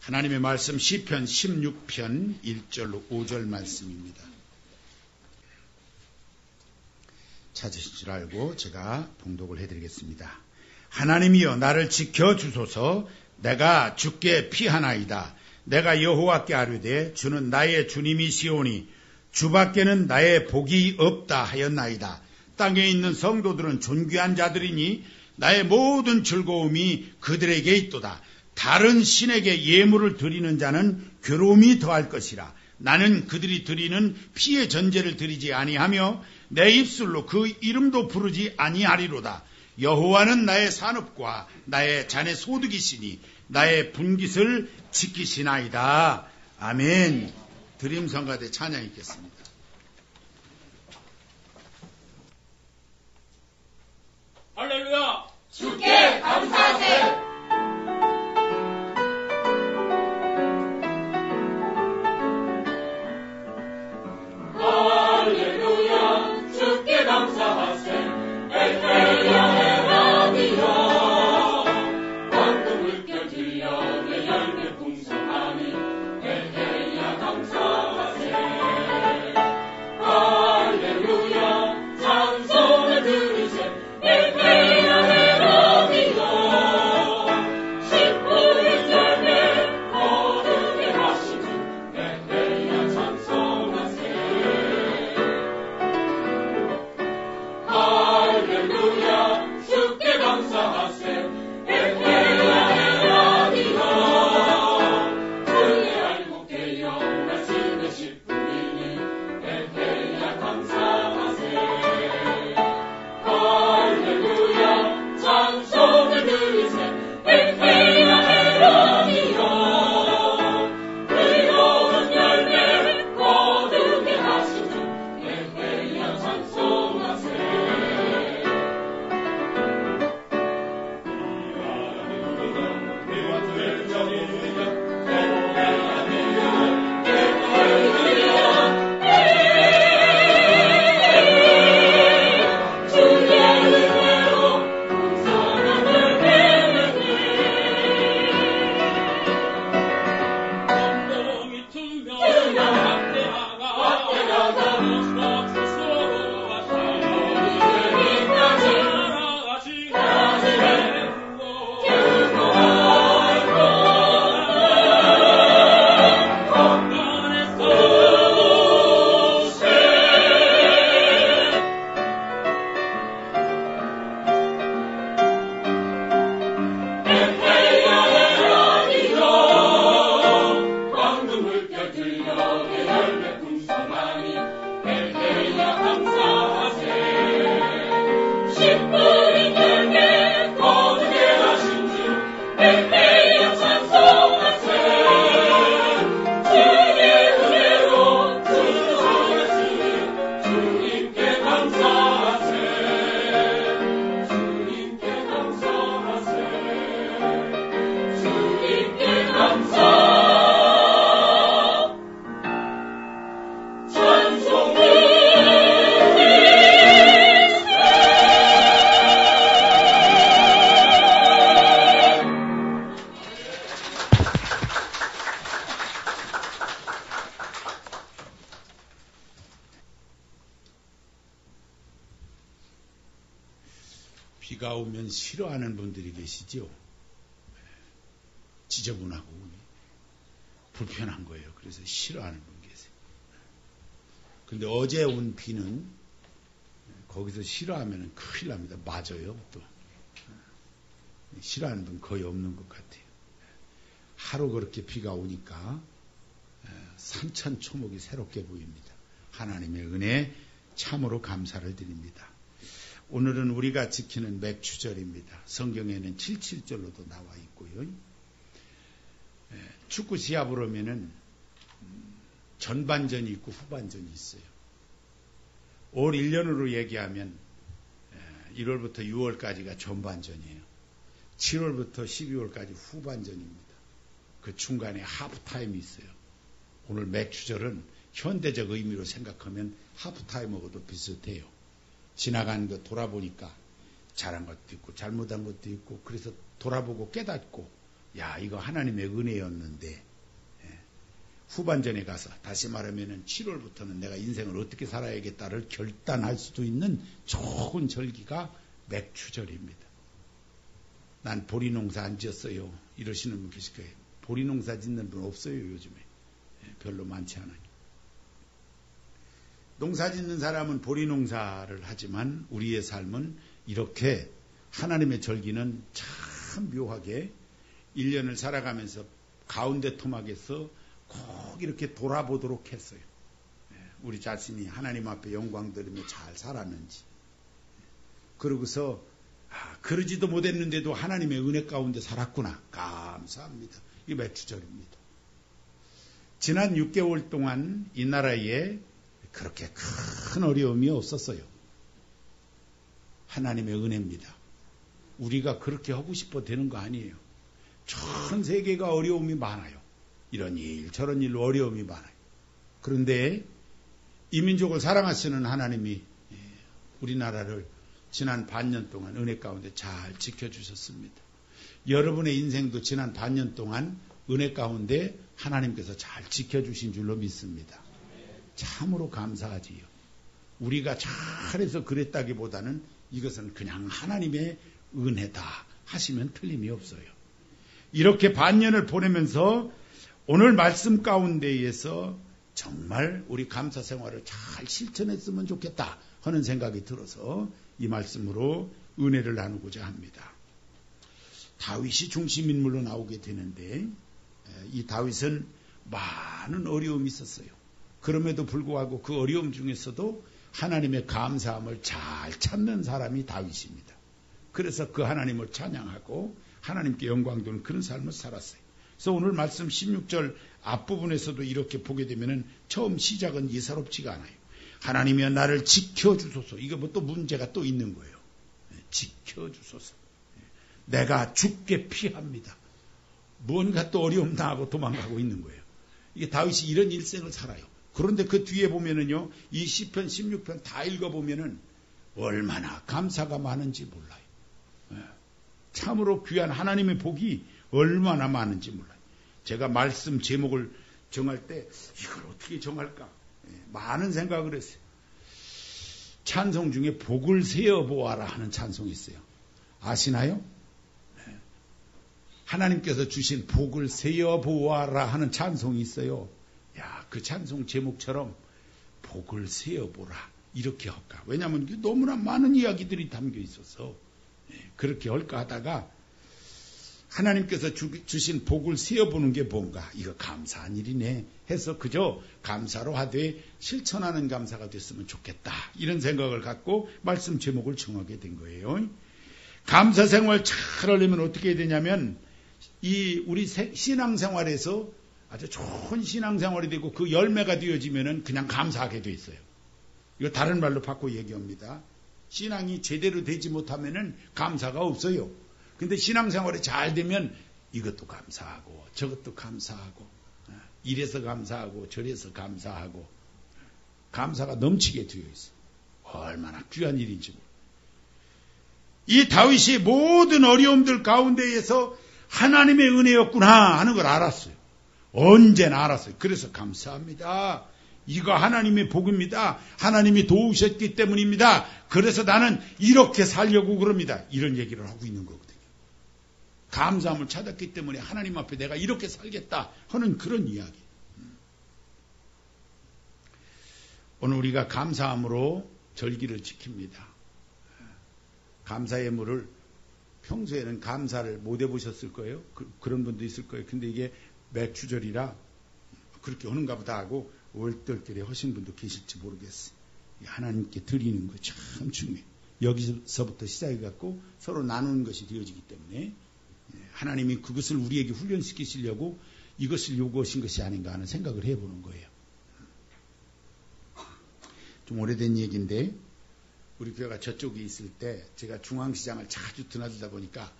하나님의 말씀 시편 16편 1절로 5절 말씀입니다. 찾으실 줄 알고 제가 봉독을 해드리겠습니다. 하나님이여 나를 지켜주소서. 내가 주께 피하나이다. 내가 여호와께 아뢰되 주는 나의 주님이시오니 주밖에는 나의 복이 없다 하였나이다. 땅에 있는 성도들은 존귀한 자들이니 나의 모든 즐거움이 그들에게 있도다. 다른 신에게 예물을 드리는 자는 괴로움이 더할 것이라. 나는 그들이 드리는 피의 전제를 드리지 아니하며 내 입술로 그 이름도 부르지 아니하리로다. 여호와는 나의 산업과 나의 자네 소득이시니 나의 분깃을 지키시나이다. 아멘. 드림성가대 찬양 있겠습니다. 할렐루야. 주께 감사하세. 할렐루야. 주께 감사하세. 엘레야 헤라디야. 황금 물결 들려 내 열매 풍성하니 엘레야 감사하세. 할렐루야. 찬송을 들으세. 엘레야 헤라디야. 신부의 열매 거두게 하신 주 엘레야 찬송하세. 할렐루야. 주께 감사하세. 엘레야 헤라디야. 주의 알곡되어 말씀의 식품이니 엘레야 감사하세. 할렐루야. 찬송을 들으세. 엘레야 헤라디야. 의로운 열매 거두게 하신 주 엘레야 찬송하세. 비가 오면 싫어하는 분들이 계시죠. 지저분하고 불편한 거예요. 그래서 싫어하는 분 계세요. 근데 어제 온 비는 거기서 싫어하면 큰일 납니다. 맞아요. 또 싫어하는 분 거의 없는 것 같아요. 하루 그렇게 비가 오니까 산천초목이 새롭게 보입니다. 하나님의 은혜 참으로 감사를 드립니다. 오늘은 우리가 지키는 맥추절입니다. 성경에는 77절로도 나와 있고요. 축구 시합을 하면은 전반전이 있고 후반전이 있어요. 올 1년으로 얘기하면 1월부터 6월까지가 전반전이에요. 7월부터 12월까지 후반전입니다. 그 중간에 하프타임이 있어요. 오늘 맥추절은 현대적 의미로 생각하면 하프타임하고도 비슷해요. 지나간 거 돌아보니까 잘한 것도 있고 잘못한 것도 있고 그래서 돌아보고 깨닫고 야, 이거 하나님의 은혜였는데, 후반전에 가서 다시 말하면 7월부터는 내가 인생을 어떻게 살아야겠다를 결단할 수도 있는 좋은 절기가 맥추절입니다. 난 보리농사 안 지었어요. 이러시는 분 계실 거예요. 보리농사 짓는 분 없어요, 요즘에. 별로 많지 않아요. 농사 짓는 사람은 보리농사를 하지만 우리의 삶은 이렇게 하나님의 절기는 참 묘하게 1년을 살아가면서 가운데 토막에서 꼭 이렇게 돌아보도록 했어요. 우리 자신이 하나님 앞에 영광 돌리며 잘 살았는지. 그러고서 그러지도 못했는데도 하나님의 은혜 가운데 살았구나. 감사합니다. 이게 맥추절입니다. 지난 6개월 동안 이 나라에 그렇게 큰 어려움이 없었어요. 하나님의 은혜입니다. 우리가 그렇게 하고 싶어 되는 거 아니에요. 전 세계가 어려움이 많아요. 이런 일 저런 일로 어려움이 많아요. 그런데 이 민족을 사랑하시는 하나님이 우리나라를 지난 반년 동안 은혜 가운데 잘 지켜주셨습니다. 여러분의 인생도 지난 반년 동안 은혜 가운데 하나님께서 잘 지켜주신 줄로 믿습니다. 참으로 감사하지요. 우리가 잘해서 그랬다기보다는 이것은 그냥 하나님의 은혜다 하시면 틀림이 없어요. 이렇게 반년을 보내면서 오늘 말씀 가운데에서 정말 우리 감사 생활을 잘 실천했으면 좋겠다 하는 생각이 들어서 이 말씀으로 은혜를 나누고자 합니다. 다윗이 중심 인물로 나오게 되는데 이 다윗은 많은 어려움이 있었어요. 그럼에도 불구하고 그 어려움 중에서도 하나님의 감사함을 잘 찾는 사람이 다윗입니다. 그래서 그 하나님을 찬양하고 하나님께 영광 돌리는 그런 삶을 살았어요. 그래서 오늘 말씀 16절 앞부분에서도 이렇게 보게 되면은 처음 시작은 예사롭지가 않아요. 하나님이여 나를 지켜주소서. 이거 뭐 또 문제가 또 있는 거예요. 지켜주소서. 내가 죽게 피합니다. 뭔가 또 어려움 당하고 도망가고 있는 거예요. 이게 다윗이 이런 일생을 살아요. 그런데 그 뒤에 보면은요, 이 시편 16편 다 읽어보면은 얼마나 감사가 많은지 몰라요. 참으로 귀한 하나님의 복이 얼마나 많은지 몰라요. 제가 말씀 제목을 정할 때 이걸 어떻게 정할까? 많은 생각을 했어요. 찬송 중에 복을 세어보아라 하는 찬송이 있어요. 아시나요? 하나님께서 주신 복을 세어보아라 하는 찬송이 있어요. 야, 그 찬송 제목처럼 복을 세어보라 이렇게 할까? 왜냐하면 너무나 많은 이야기들이 담겨 있어서 그렇게 할까 하다가 하나님께서 주신 복을 세어보는 게 뭔가 이거 감사한 일이네 해서 그저 감사로 하되 실천하는 감사가 됐으면 좋겠다 이런 생각을 갖고 말씀 제목을 정하게 된 거예요. 감사 생활 잘 하려면 어떻게 해야 되냐면 이 우리 신앙생활에서 아주 좋은 신앙생활이 되고 그 열매가 되어지면은 그냥 감사하게 돼 있어요. 이거 다른 말로 바꿔 얘기합니다. 신앙이 제대로 되지 못하면은 감사가 없어요. 근데 신앙생활이 잘 되면 이것도 감사하고 저것도 감사하고 이래서 감사하고 저래서 감사하고 감사가 넘치게 되어 있어요. 얼마나 귀한 일인지 모르겠어요. 이 다윗이 모든 어려움들 가운데에서 하나님의 은혜였구나 하는 걸 알았어요. 언제나 알았어요. 그래서 감사합니다. 이거 하나님의 복입니다. 하나님이 도우셨기 때문입니다. 그래서 나는 이렇게 살려고 그럽니다. 이런 얘기를 하고 있는 거거든요. 감사함을 찾았기 때문에 하나님 앞에 내가 이렇게 살겠다 하는 그런 이야기. 오늘 우리가 감사함으로 절기를 지킵니다. 감사의 물을 평소에는 감사를 못 해보셨을 거예요. 그런 분도 있을 거예요. 근데 이게 맥추절이라 그렇게 하는가 보다 하고 얼떨결에 하신 분도 계실지 모르겠어요. 하나님께 드리는 거 참 중요해요. 여기서부터 시작해갖고 서로 나누는 것이 되어지기 때문에 하나님이 그것을 우리에게 훈련시키시려고 이것을 요구하신 것이 아닌가 하는 생각을 해보는 거예요. 좀 오래된 얘기인데 우리 교회가 저쪽에 있을 때 제가 중앙시장을 자주 드나들다 보니까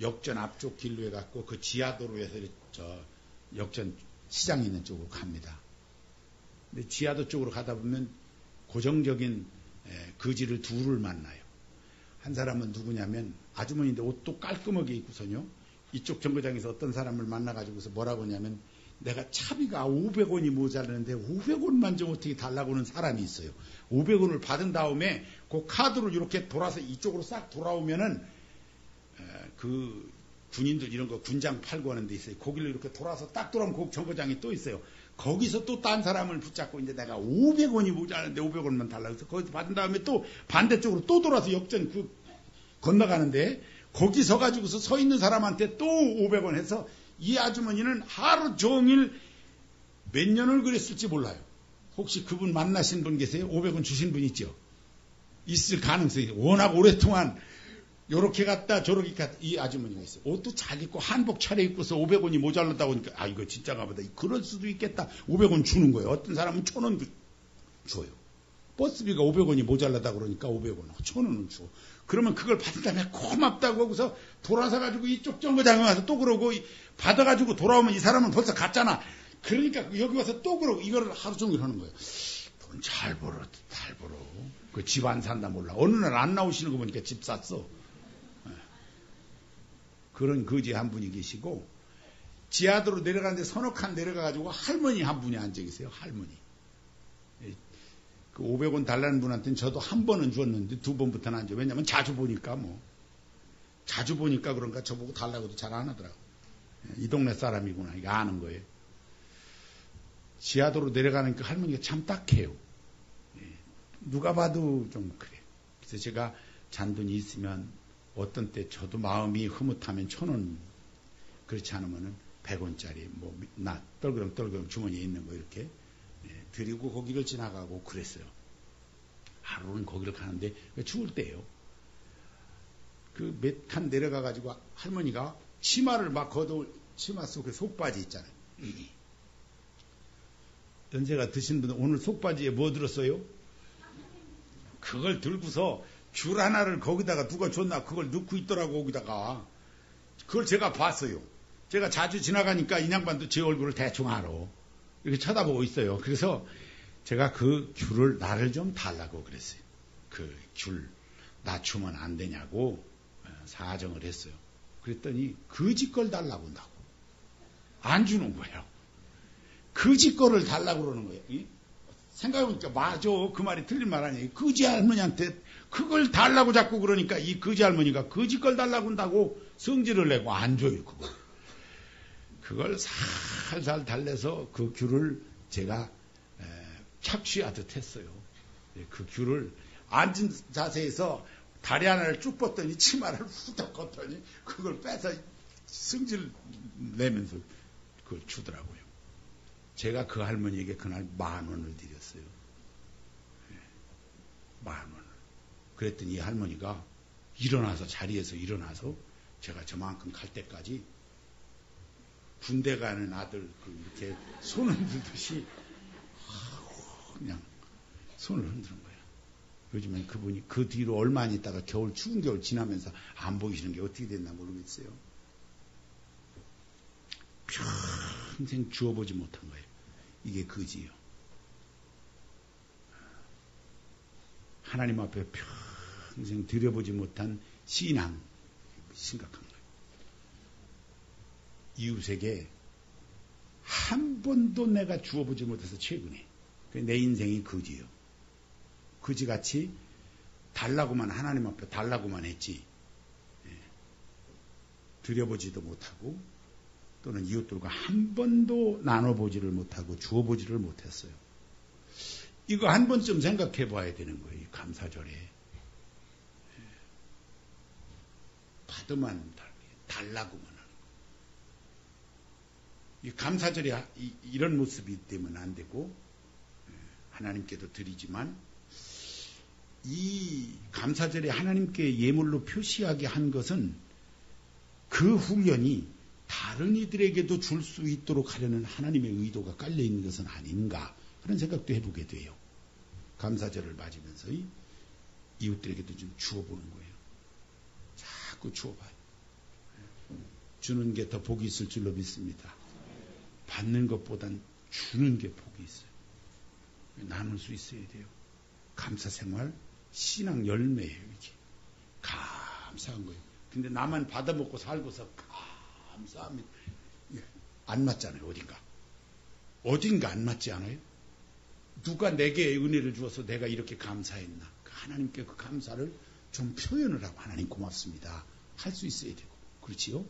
역전 앞쪽 길로 해갖고 그 지하도로에서 저 역전 시장 있는 쪽으로 갑니다. 근데 지하도 쪽으로 가다 보면 고정적인 거지를 둘을 만나요. 한 사람은 누구냐면 아주머니인데 옷도 깔끔하게 입고서요. 이쪽 정거장에서 어떤 사람을 만나가지고서 뭐라고 하냐면 내가 차비가 500원이 모자라는데 500원만 좀 어떻게 달라고 하는 사람이 있어요. 500원을 받은 다음에 그 카드를 이렇게 돌아서 이쪽으로 싹 돌아오면은 그 군인들 이런 거 군장 팔고 하는 데 있어요. 거기를 이렇게 돌아서 딱 돌아오면 그 정거장이 또 있어요. 거기서 또 딴 사람을 붙잡고 이제 내가 500원이 모자라는데 500원만 달라고 해서 거기서 받은 다음에 또 반대쪽으로 또 돌아서 역전 건너가는데 거기 서가지고서 서 있는 사람한테 또 500원 해서 이 아주머니는 하루 종일 몇 년을 그랬을지 몰라요. 혹시 그분 만나신 분 계세요? 500원 주신 분 있죠? 있을 가능성이 워낙 오랫동안 요렇게 갔다 저렇게 갔다 이 아주머니가 있어요. 옷도 잘 입고 한복 차려입고서 500원이 모자랐다고 하니까 아 이거 진짜가 보다 그럴 수도 있겠다. 500원 주는 거예요. 어떤 사람은 1,000원 줘요. 버스비가 500원이 모자라다 그러니까 500원 1,000원은 줘. 그러면 그걸 받은 다음에 고맙다고 하고서 돌아서 가지고 이쪽 정거장에 와서 또 그러고 받아가지고 돌아오면 이 사람은 벌써 갔잖아. 그러니까 여기 와서 또 그러고 이걸 하루 종일 하는 거예요. 돈 잘 벌어. 그 집 안 산다 몰라. 어느 날 안 나오시는 거 보니까 집 샀어. 그런 거지 한 분이 계시고 지하도로 내려가는데 서너 칸 내려가가지고 할머니 한 분이 앉아 계세요. 할머니. 그 500원 달라는 분한테는 저도 한 번은 줬는데 두 번부터는 안 줘. 왜냐면 자주 보니까 그런가 저보고 달라고도 잘 안 하더라고. 이 동네 사람이구나. 이거 아는 거예요. 지하도로 내려가는 그 할머니가 참 딱해요. 누가 봐도 좀 그래. 그래서 제가 잔돈이 있으면 어떤 때 저도 마음이 흐뭇하면 1,000원 그렇지 않으면은 100원짜리 나 떨그렁 주머니에 있는 거 이렇게 드리고 거기를 지나가고 그랬어요. 하루는 거기를 가는데 추울 때예요. 그 몇 칸 내려가가지고 할머니가 치마를 막 걷어 치마 속에 속바지 있잖아요. 연세가 드신 분은 오늘 속바지에 뭐 들었어요? 그걸 들고서 줄 하나를 거기다가 누가 줬나 그걸 넣고 있더라고 거기다가. 그걸 제가 봤어요. 제가 자주 지나가니까 이 양반도 제 얼굴을 대충 알아. 이렇게 쳐다보고 있어요. 그래서 제가 그 귤을 나를 좀 달라고 그랬어요. 그 귤 낮추면 안 되냐고 사정을 했어요. 그랬더니 거지 걸 달라고 한다고. 안 주는 거예요. 거지 거를 달라고 그러는 거예요. 생각해보니까 맞아. 그 말이 틀린 말 아니에요. 거지 할머니한테 그걸 달라고 자꾸 그러니까 이 거지 할머니가 거지 걸 달라고 한다고 성질을 내고 안 줘요. 그걸 살살 달래서 그 귤을 제가 착취하듯 했어요. 그 귤을 앉은 자세에서 다리 하나를 쭉 뻗더니 치마를 후덕 걷더니 그걸 빼서 승질 내면서 그걸 주더라고요. 제가 그 할머니에게 그날 10,000원을 드렸어요. 10,000원을. 그랬더니 이 할머니가 자리에서 일어나서 제가 저만큼 갈 때까지 군대 가는 아들 이렇게 손을 들듯이 그냥 손을 흔드는 거야. 요즘엔 그분이 그 뒤로 얼마 안 있다가 추운 겨울 지나면서 안 보이시는 게 어떻게 됐나 모르겠어요. 평생 주워보지 못한 거예요. 이게 거지예요. 하나님 앞에 평생 들여보지 못한 신앙, 심각한 거예요. 이웃에게 한 번도 내가 주워보지 못해서 최근에 내 인생이 거지예요. 거지같이 달라고만 하나님 앞에 달라고만 했지 들여보지도 못하고 또는 이웃들과 한 번도 나눠보지를 못하고 주어보지를 못했어요. 이거 한 번쯤 생각해 봐야 되는 거예요. 이 감사절에. 받으면 달라고만 하는 거예요. 이 감사절에 이런 모습이 되면 안 되고 하나님께도 드리지만 이 감사절에 하나님께 예물로 표시하게 한 것은 그 훈련이 다른 이들에게도 줄 수 있도록 하려는 하나님의 의도가 깔려있는 것은 아닌가 그런 생각도 해보게 돼요. 감사절을 맞으면서 이웃들에게도 좀 주어보는 거예요. 자꾸 주어봐요. 주는 게 더 복이 있을 줄로 믿습니다. 받는 것보단 주는 게 복이 있어요. 나눌 수 있어야 돼요. 감사생활 신앙 열매예요. 이게 감사한 거예요. 근데 나만 받아먹고 살고서 감사합니다. 안 맞잖아요, 어딘가 안 맞지 않아요? 누가 내게 은혜를 주어서 내가 이렇게 감사했나? 하나님께 그 감사를 좀 표현을 하고, 하나님 고맙습니다 할 수 있어야 되고, 그렇지요?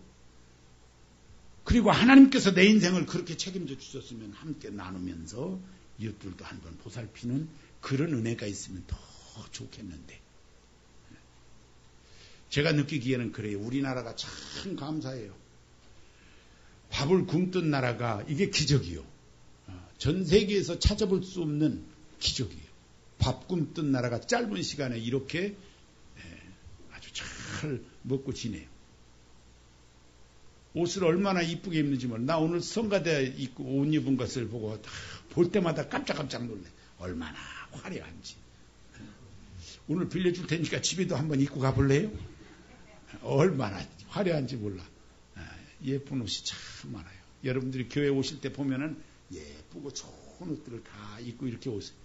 그리고 하나님께서 내 인생을 그렇게 책임져 주셨으면 함께 나누면서 이웃들도 한번 보살피는 그런 은혜가 있으면 더 좋겠는데, 제가 느끼기에는 그래요. 우리나라가 참 감사해요. 밥을 굶던 나라가 이게 기적이요. 전 세계에서 찾아볼 수 없는 기적이에요. 밥 굶던 나라가 짧은 시간에 이렇게 아주 잘 먹고 지내요. 옷을 얼마나 이쁘게 입는지 몰라. 나 오늘 성가대 입고 옷 입은 것을 보고 볼 때마다 깜짝깜짝 놀래. 얼마나 화려한지. 오늘 빌려줄 테니까 집에도 한번 입고 가볼래요? 얼마나 화려한지 몰라. 예쁜 옷이 참 많아요. 여러분들이 교회 오실 때 보면은 예쁘고 좋은 옷들을 다 입고 이렇게 오세요.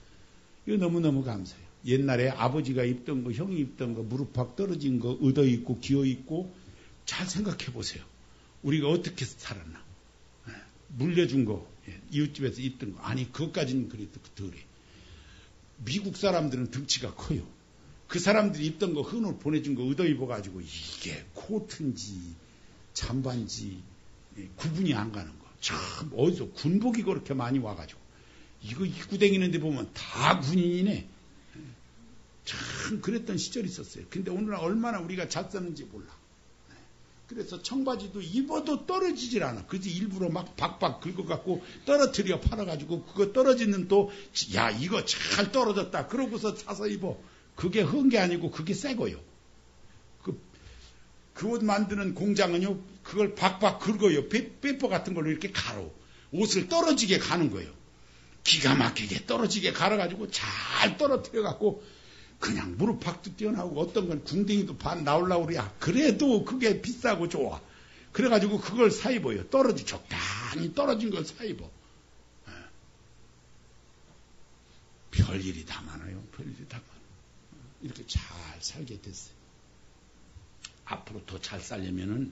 이거 너무너무 감사해요. 옛날에 아버지가 입던 거, 형이 입던 거, 무릎팍 떨어진 거, 얻어 입고, 기어 입고, 잘 생각해 보세요. 우리가 어떻게 살았나. 물려준 거, 이웃집에서 입던 거. 아니, 그것까지는 그래도 덜해. 미국 사람들은 덩치가 커요. 그 사람들이 입던 거, 흔옷 보내준 거 얻어 입어가지고, 이게 코트인지, 잠바인지, 구분이 안 가는 거. 참, 어디서 군복이 그렇게 많이 와가지고. 이거 입고 다니는데 보면 다 군인이네. 참, 그랬던 시절이 있었어요. 근데 오늘날 얼마나 우리가 잘 썼는지 몰라. 그래서 청바지도 입어도 떨어지질 않아. 그지 일부러 막 박박 긁어갖고 떨어뜨려 팔아가지고 그거 떨어지는 또, 야, 이거 잘 떨어졌다. 그러고서 사서 입어. 그게 헌 게 아니고 그게 새 거요. 그 옷 만드는 공장은요, 그걸 박박 긁어요. 페퍼 같은 걸로 이렇게 갈어. 옷을 떨어지게 가는 거예요. 기가 막히게 떨어지게 갈아가지고 잘 떨어뜨려갖고 그냥 무릎팍도 뛰어나오고 어떤 건 궁뎅이도 반 나오려고 그래야. 그래도 그게 비싸고 좋아. 그래가지고 그걸 사 입어요. 적당히 떨어진 걸 사 입어. 별일이 다 많아요. 별일이 다 많아요. 이렇게 잘 살게 됐어요. 앞으로 더 잘 살려면은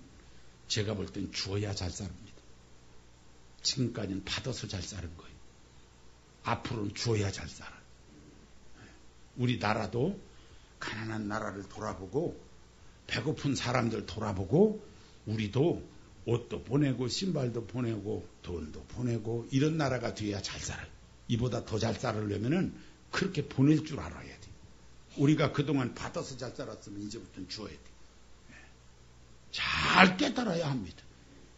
제가 볼 땐 주어야 잘 삽니다. 지금까지는 받아서 잘 사는 거예요. 앞으로는 주어야 잘 살아. 우리 나라도 가난한 나라를 돌아보고 배고픈 사람들 돌아보고 우리도 옷도 보내고 신발도 보내고 돈도 보내고 이런 나라가 돼야 잘 살아요. 이보다 더 잘 살으려면은 그렇게 보낼 줄 알아야 돼. 우리가 그동안 받아서 잘 살았으면 이제부터는 주어야 돼. 잘 깨달아야 합니다.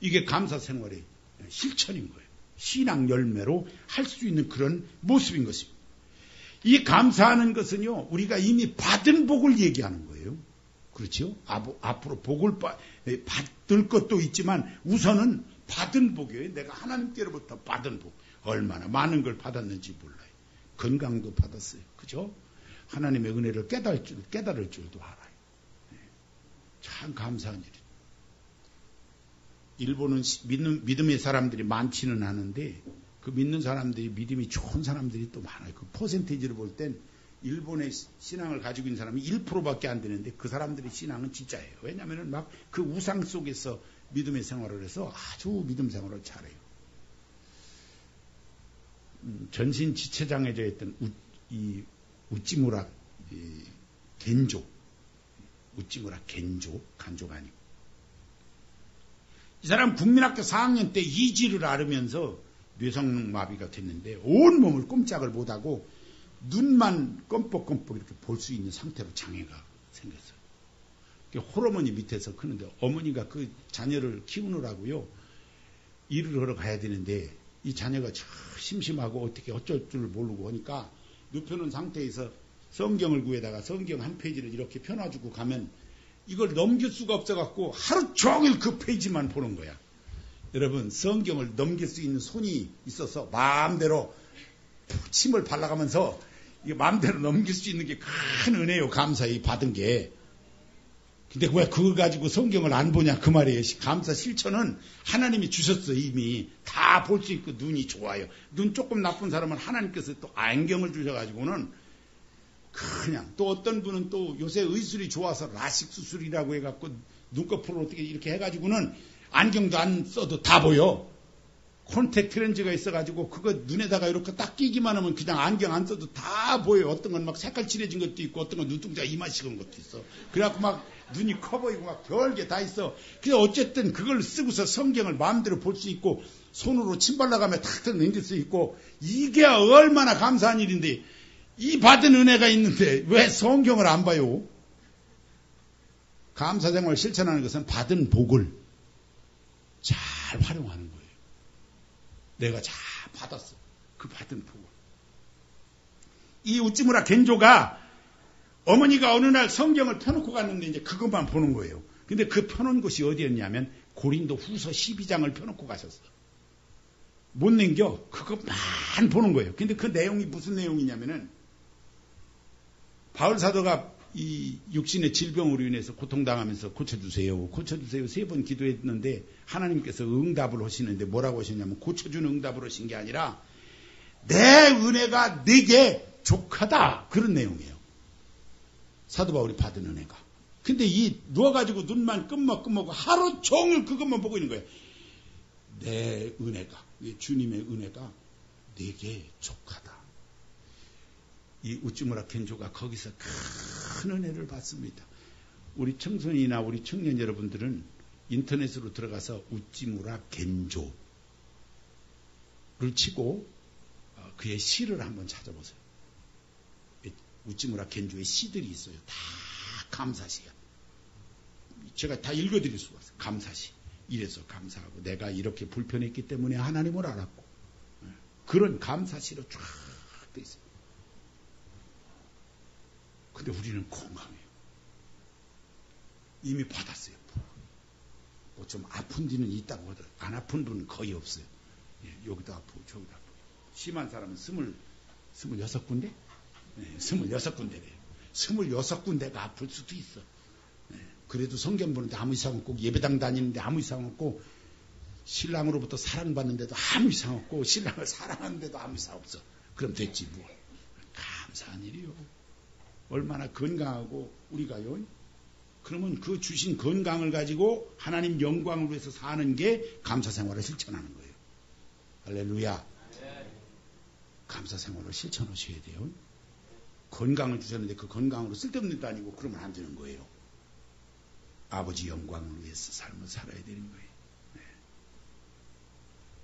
이게 감사 생활의 실천인 거예요. 신앙 열매로 할 수 있는 그런 모습인 것입니다. 이 감사하는 것은요, 우리가 이미 받은 복을 얘기하는 거예요. 그렇죠? 앞으로 복을 받을 것도 있지만 우선은 받은 복이에요. 내가 하나님께로부터 받은 복. 얼마나 많은 걸 받았는지 몰라요. 건강도 받았어요. 그죠? 하나님의 은혜를 깨달을 줄도 알아요. 참 감사한 일이에요. 일본은 믿음의 사람들이 많지는 않은데 그 믿는 사람들이 믿음이 좋은 사람들이 또 많아요. 그 퍼센테이지를 볼 땐 일본의 신앙을 가지고 있는 사람이 1%밖에 안 되는데 그 사람들의 신앙은 진짜예요. 왜냐하면 막 그 우상 속에서 믿음의 생활을 해서 아주 믿음 생활을 잘해요. 전신 지체장애자 했던 우찌무라 겐조, 우찌무라 간조가 아니고 이 사람 국민학교 4학년 때 이지를 앓으면서 뇌성마비가 됐는데 온몸을 꼼짝을 못하고 눈만 껌뻑껌뻑 이렇게 볼 수 있는 상태로 장애가 생겼어요. 홀어머니 밑에서 크는데 어머니가 그 자녀를 키우느라고요 일을 하러 가야 되는데 이 자녀가 참 심심하고 어떻게 어쩔 줄 모르고 하니까 눕혀놓은 상태에서 성경을 구해다가 성경 한 페이지를 이렇게 펴놔주고 가면 이걸 넘길 수가 없어갖고 하루 종일 그 페이지만 보는 거야. 여러분, 성경을 넘길 수 있는 손이 있어서 마음대로 침을 발라가면서 이게 마음대로 넘길 수 있는 게 큰 은혜요. 감사히 받은 게. 근데 왜 그거 가지고 성경을 안 보냐 그 말이에요. 감사 실천은 하나님이 주셨어. 이미 다 볼 수 있고 눈이 좋아요. 눈 조금 나쁜 사람은 하나님께서 또 안경을 주셔가지고는 그냥 또 어떤 분은 또 요새 의술이 좋아서 라식 수술이라고 해갖고 눈꺼풀을 어떻게 이렇게 해가지고는 안경도 안 써도 다 보여. 콘택트 렌즈가 있어가지고 그거 눈에다가 이렇게 딱 끼기만 하면 그냥 안경 안 써도 다 보여. 어떤 건 막 색깔 칠해진 것도 있고 어떤 건 눈동자 이마 식은 것도 있어. 그래갖고 막 눈이 커 보이고 막 별게 다 있어. 근데 어쨌든 그걸 쓰고서 성경을 마음대로 볼 수 있고 손으로 침 발라가며 탁탁 넘길 수 있고 이게 얼마나 감사한 일인데 이 받은 은혜가 있는데 왜 성경을 안 봐요? 감사생활을 실천하는 것은 받은 복을 잘 활용하는 거예요. 내가 잘 받았어. 그 받은 복을. 이 우찌무라 겐조가 어머니가 어느 날 성경을 펴놓고 갔는데 이제 그것만 보는 거예요. 근데 그 펴놓은 곳이 어디였냐면 고린도 후서 12장을 펴놓고 가셨어. 못 남겨. 그것만 보는 거예요. 근데 그 내용이 무슨 내용이냐면은 바울 사도가 이 육신의 질병으로 인해서 고통당하면서 고쳐주세요. 고쳐주세요. 3번 기도했는데 하나님께서 응답을 하시는데 뭐라고 하셨냐면 고쳐주는 응답을 하신 게 아니라 내 은혜가 네게 족하다. 그런 내용이에요. 사도 바울이 받은 은혜가. 근데 이 누워가지고 눈만 끔먹끔먹고 하루 종일 그것만 보고 있는 거예요. 내 은혜가, 주님의 은혜가 네게 족하다. 이 우찌무라 겐조가 거기서 큰 은혜를 받습니다. 우리 청소년이나 우리 청년 여러분들은 인터넷으로 들어가서 우찌무라 겐조를 치고 그의 시를 한번 찾아보세요. 우찌무라 겐조의 시들이 있어요. 다 감사시야. 제가 다 읽어드릴 수가 없어요. 감사시. 이래서 감사하고 내가 이렇게 불편했기 때문에 하나님을 알았고 그런 감사시로 쫙 돼 있어요. 근데 우리는 건강해요. 이미 받았어요. 뭐 좀 아픈 데는 있다고 하더라도 안 아픈 분은 거의 없어요. 예, 여기도 아프고 저기도 아프고. 심한 사람은 26군데? 네, 26군데래요. 26군데가 아플 수도 있어. 네, 그래도 성경 보는데 아무 이상 없고 예배당 다니는데 아무 이상 없고 신랑으로부터 사랑받는데도 아무 이상 없고 신랑을 사랑하는데도 아무 이상 없어. 그럼 됐지 뭐. 감사한 일이요. 얼마나 건강하고 우리가요. 그러면 그 주신 건강을 가지고 하나님 영광을 위해서 사는 게 감사생활을 실천하는 거예요. 할렐루야. 감사생활을 실천하셔야 돼요. 건강을 주셨는데 그 건강으로 쓸데없는 데 아니고 그러면 안 되는 거예요. 아버지 영광을 위해서 삶을 살아야 되는 거예요. 네.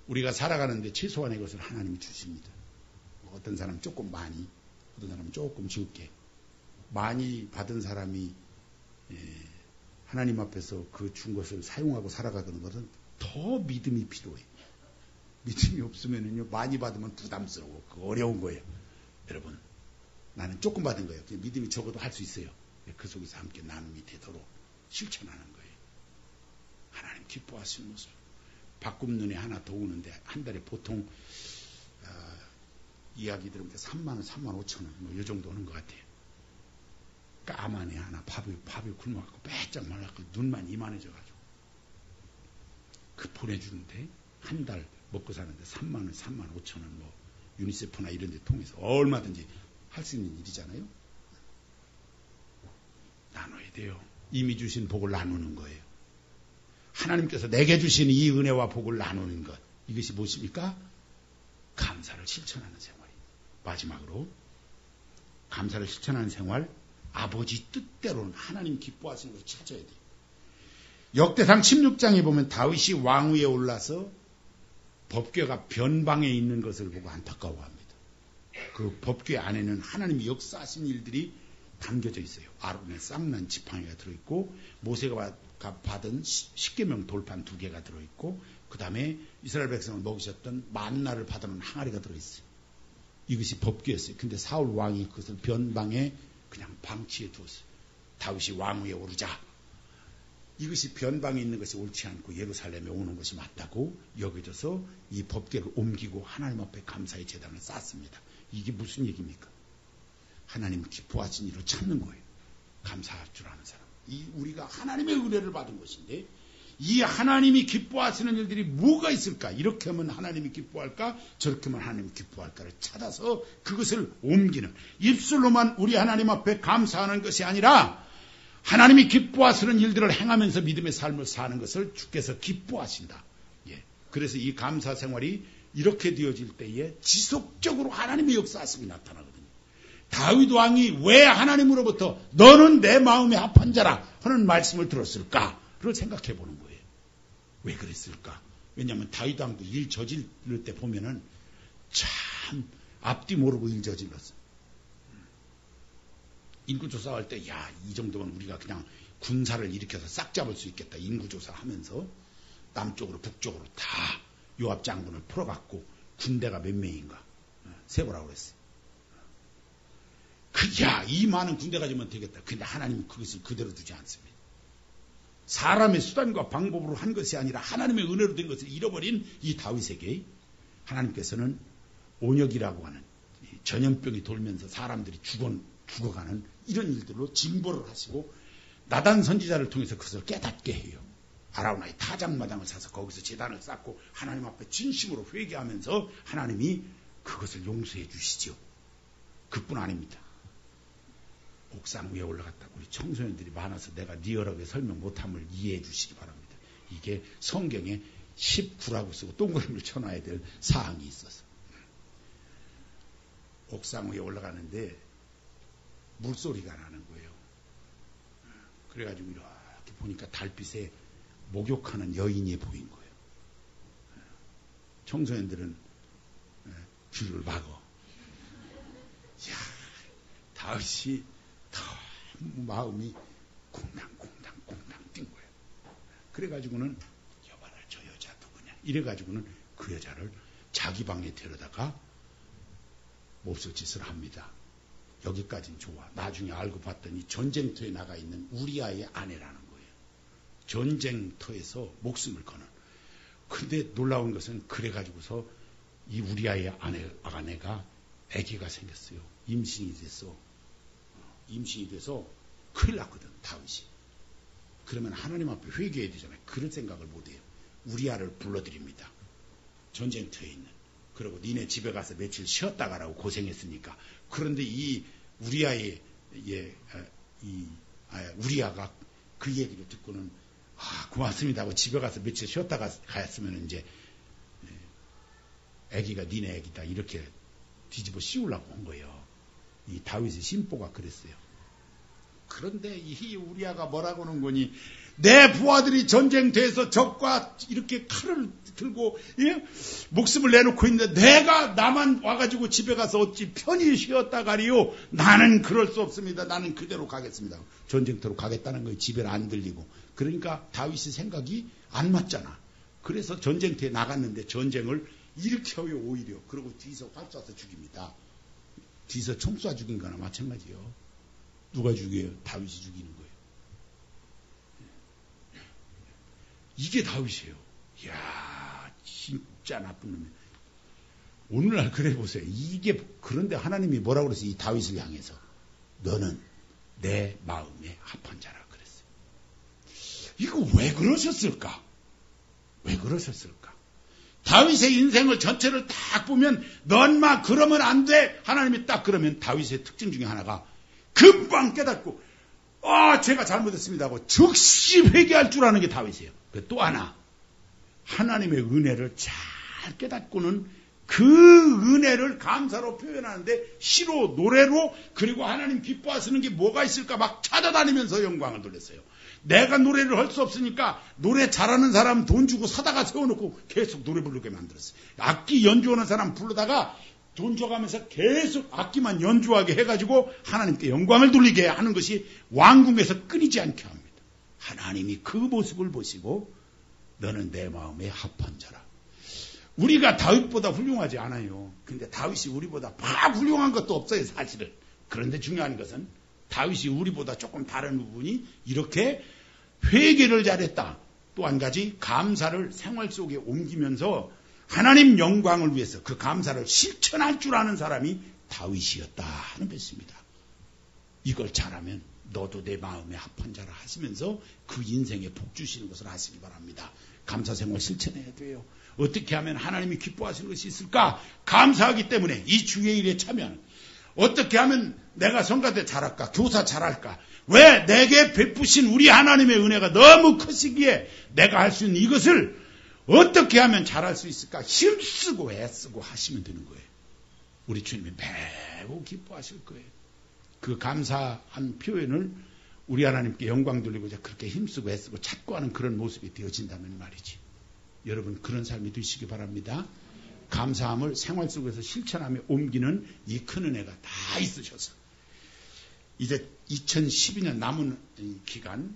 우리가 살아가는데 최소한의 것을 하나님이 주십니다. 어떤 사람은 조금 많이, 어떤 사람은 조금 적게. 많이 받은 사람이 하나님 앞에서 그 준 것을 사용하고 살아가는 것은 더 믿음이 필요해요. 믿음이 없으면요 많이 받으면 부담스러워. 그거 어려운 거예요. 여러분, 나는 조금 받은 거예요. 믿음이 적어도 할 수 있어요. 그 속에서 함께 나눔이 되도록 실천하는 거예요. 하나님 기뻐하시는 모습. 바꿈 눈에 하나 더 오는데 한 달에 보통 이야기 들으면 3만 5천 원 뭐 이 정도 오는 것 같아요. 까만에 하나 밥이 굶어갖고 빼짝 말라갖고 눈만 이만해져가지고 그 보내주는데 한 달 먹고 사는데 3만 원, 3만 5천 원 뭐 유니세프나 이런 데 통해서 얼마든지 할 수 있는 일이잖아요. 나눠야 돼요. 이미 주신 복을 나누는 거예요. 하나님께서 내게 주신 이 은혜와 복을 나누는 것. 이것이 무엇입니까? 감사를 실천하는 생활이에요. 마지막으로 감사를 실천하는 생활. 아버지 뜻대로는 하나님 기뻐하시는 것을 찾아야 돼요. 역대상 16장에 보면 다윗이 왕위에 올라서 법궤가 변방에 있는 것을 보고 안타까워합니다. 그 법궤 안에는 하나님이 역사하신 일들이 담겨져 있어요. 아론의 쌍난 지팡이가 들어있고 모세가 받은 십계명 돌판 2개가 들어있고 그 다음에 이스라엘 백성을 먹이셨던 만나를 받아놓은 항아리가 들어있어요. 이것이 법궤였어요. 근데 사울 왕이 그것을 변방에 그냥 방치해 두었어요. 다윗이 왕위에 오르자 이것이 변방에 있는 것이 옳지 않고 예루살렘에 오는 것이 맞다고 여겨져서 이 법궤를 옮기고 하나님 앞에 감사의 제단을 쌓습니다. 이게 무슨 얘기입니까? 하나님 기뻐하신 일을 찾는 거예요. 감사할 줄 아는 사람. 이 우리가 하나님의 은혜를 받은 것인데 이 하나님이 기뻐하시는 일들이 뭐가 있을까? 이렇게 하면 하나님이 기뻐할까? 저렇게 하면 하나님이 기뻐할까를 찾아서 그것을 옮기는 입술로만 우리 하나님 앞에 감사하는 것이 아니라 하나님이 기뻐하시는 일들을 행하면서 믿음의 삶을 사는 것을 주께서 기뻐하신다. 예. 그래서 이 감사 생활이 이렇게 되어질 때에 지속적으로 하나님의 역사하심이 나타나거든요. 다윗 왕이 왜 하나님으로부터 너는 내 마음에 합한 자라 하는 말씀을 들었을까를 생각해 보는 거예요. 왜 그랬을까? 왜냐하면 다윗 왕도 일 저지를 때 보면은 참 앞뒤 모르고 일 저질렀어. 인구조사할 때, 야, 이 정도면 우리가 그냥 군사를 일으켜서 싹 잡을 수 있겠다. 인구조사하면서 남쪽으로 북쪽으로 다 요압 장군을 풀어갖고 군대가 몇 명인가 세보라고 그랬어요. 야, 이 많은 군대 가지면 되겠다. 근데 하나님은 그것을 그대로 두지 않습니다. 사람의 수단과 방법으로 한 것이 아니라 하나님의 은혜로 된 것을 잃어버린 이 다윗에게 하나님께서는 온역이라고 하는 전염병이 돌면서 사람들이 죽어가는 이런 일들로 징벌을 하시고 나단 선지자를 통해서 그것을 깨닫게 해요. 아라우나의 타작마당을 사서 거기서 제단을 쌓고 하나님 앞에 진심으로 회개하면서 하나님이 그것을 용서해 주시죠. 그뿐 아닙니다. 옥상 위에 올라갔다 우리 청소년들이 많아서 내가 리얼하게 설명 못함을 이해해 주시기 바랍니다. 이게 성경에 19라고 쓰고 동그라미를 쳐놔야 될 사항이 있어서 옥상 위에 올라가는데 물소리가 나는 거예요. 그래가지고 이렇게 보니까 달빛에 목욕하는 여인이 보인 거예요. 청소년들은 귀를 막어. 야, 다윗이 너무 마음이 콩당콩당 뛴 거예요. 그래가지고는 여봐라 저 여자 누구냐 이래가지고는 그 여자를 자기 방에 데려다가 몹쓸 짓을 합니다. 여기까지는 좋아. 나중에 알고 봤더니 전쟁터에 나가 있는 우리아의 아내라는 거예요. 전쟁터에서 목숨을 거는. 근데 놀라운 것은 그래가지고서 이 우리아의 아내가 아기가 생겼어요. 임신이 돼서 큰일 났거든 다윗이. 그러면 하나님 앞에 회개해야 되잖아요. 그런 생각을 못해요. 우리아를 불러드립니다. 전쟁터에 있는. 그리고 니네 집에 가서 며칠 쉬었다 가라고 고생했으니까. 그런데 이 우리아의 우리아가 그 얘기를 듣고는 고맙습니다 하고 집에 가서 며칠 쉬었다 갔으면 이제 아기가 니네 아기다 이렇게 뒤집어 씌우려고 한 거예요. 이 다윗의 심보가 그랬어요. 그런데 이 우리아가 뭐라고 하는 거니? 내 부하들이 전쟁터에서 적과 이렇게 칼을 들고 목숨을 내놓고 있는데 내가 나만 와가지고 집에 가서 어찌 편히 쉬었다 가리요? 나는 그럴 수 없습니다. 나는 그대로 가겠습니다. 전쟁터로 가겠다는 거예요. 집에 안 들리고. 그러니까 다윗의 생각이 안 맞잖아. 그래서 전쟁터에 나갔는데 전쟁을 일으켜요 오히려. 그리고 뒤에서 활 쏴서 죽입니다. 뒤에서 총 쏴 죽인 거나 마찬가지요. 누가 죽여요? 다윗이 죽이는 거예요. 이게 다윗이에요. 이야, 진짜 나쁜 놈이에요. 오늘날 그래 보세요. 이게 그런데 하나님이 뭐라고 그랬어요? 이 다윗을 향해서 너는 내 마음에 합한 자라 그랬어요. 이거 왜 그러셨을까? 왜 그러셨을까? 다윗의 인생을 전체를 딱 보면 넌 막 그러면 안 돼. 하나님이 딱 그러면 다윗의 특징 중에 하나가 금방 깨닫고 제가 잘못했습니다 하고 즉시 회개할 줄 아는 게 다윗이에요. 또 하나 하나님의 은혜를 잘 깨닫고는 그 은혜를 감사로 표현하는데 시로 노래로 그리고 하나님 기뻐하시는 게 뭐가 있을까 막 찾아다니면서 영광을 돌렸어요. 내가 노래를 할 수 없으니까 노래 잘하는 사람 돈 주고 사다가 세워놓고 계속 노래 부르게 만들었어요. 악기 연주하는 사람 불러다가 돈 줘가면서 계속 악기만 연주하게 해가지고 하나님께 영광을 돌리게 하는 것이 왕궁에서 끊이지 않게 합니다. 하나님이 그 모습을 보시고 너는 내 마음에 합한 자라. 우리가 다윗보다 훌륭하지 않아요. 근데 다윗이 우리보다 막 훌륭한 것도 없어요 사실은. 그런데 중요한 것은 다윗이 우리보다 조금 다른 부분이 이렇게 회개를 잘했다. 또 한 가지 감사를 생활 속에 옮기면서 하나님 영광을 위해서 그 감사를 실천할 줄 아는 사람이 다윗이었다 하는 것입니다. 이걸 잘하면 너도 내 마음에 합한 자라 하시면서 그 인생에 복 주시는 것을 아시기 바랍니다. 감사 생활 실천해야 돼요. 어떻게 하면 하나님이 기뻐하시는 것이 있을까? 감사하기 때문에 이 주의 일에 참여하는 어떻게 하면 내가 성가대 잘할까? 교사 잘할까? 왜 내게 베푸신 우리 하나님의 은혜가 너무 크시기에 내가 할 수 있는 이것을 어떻게 하면 잘할 수 있을까? 힘쓰고 애쓰고 하시면 되는 거예요. 우리 주님이 매우 기뻐하실 거예요. 그 감사한 표현을 우리 하나님께 영광 돌리고자 그렇게 힘쓰고 애쓰고 찾고 하는 그런 모습이 되어진다는 말이지. 여러분 그런 삶이 되시기 바랍니다. 감사함을 생활 속에서 실천하며 옮기는 이 큰 은혜가 다 있으셔서 이제 2012년 남은 기간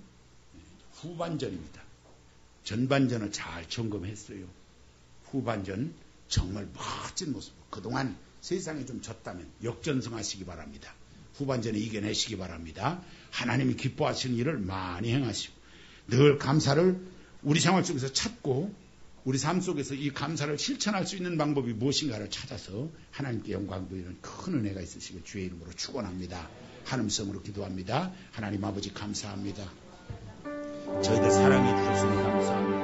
후반전입니다. 전반전을 잘 점검했어요. 후반전 정말 멋진 모습. 그동안 세상에 좀 졌다면 역전승하시기 바랍니다. 후반전에 이겨내시기 바랍니다. 하나님이 기뻐하시는 일을 많이 행하시고 늘 감사를 우리 생활 속에서 찾고 우리 삶 속에서 이 감사를 실천할 수 있는 방법이 무엇인가를 찾아서 하나님께 영광 돌리는 큰 은혜가 있으시길 주의 이름으로 축원합니다. 한음성으로 기도합니다. 하나님 아버지 감사합니다. 저희들 사랑해 주셨으니 감사합니다.